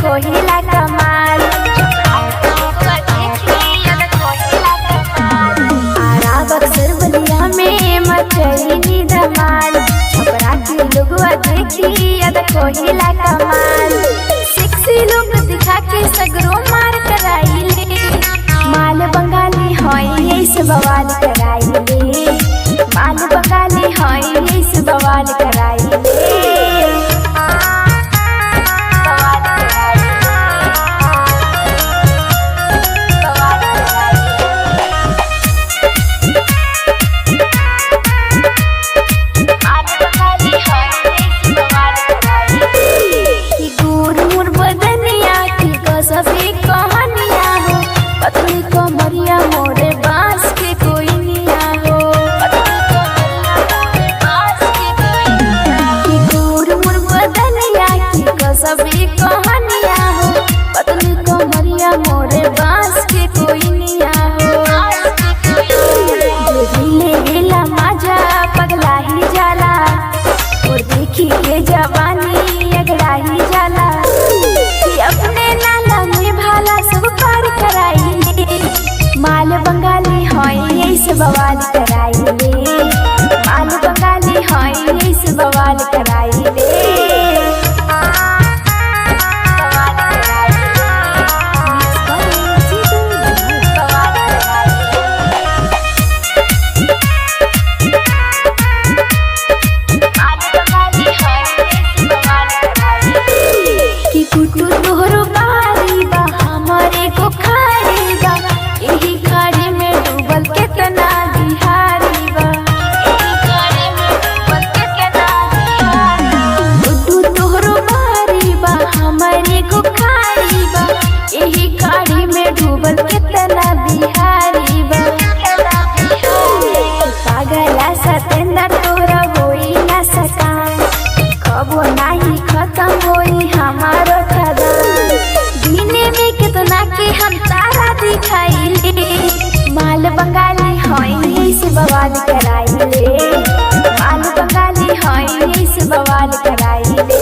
कोहिला कमाल। आरा बक्सर बलिया में मचली धमाल, छपरा के लोगवा देखी अद कोहिला कमाल। सेक्सी लोग दिखा के सगरो मार कराइले, माल बंगाली होई ऐसे बवाल कराइले, माल बंगाली होई ऐसे बवाल कराइले। सभी कहानियां हो, पतली कमरिया मोरे बांस के कोई निया हो। दिले गिला माजा पगला ही जाला, और देखी के जवानी अगड़ा ही जाला, कि अपने नाला में भाला सब पार कराइले। माल बंगाली होई ऐसे बवाल कराइले, माल बंगाली होई ऐसे बवाल कराइले। कितना बिहारी बा पागला सतेंद्र तोरा होई ना सकान, कबो नाही खत्म होई हमारो खदान। दीने में कितना के हम तारा दिखाइले, माल बंगाली होई ऐसे बवाल कराइले, माल बंगाली होई ऐसे बवाल कराइले।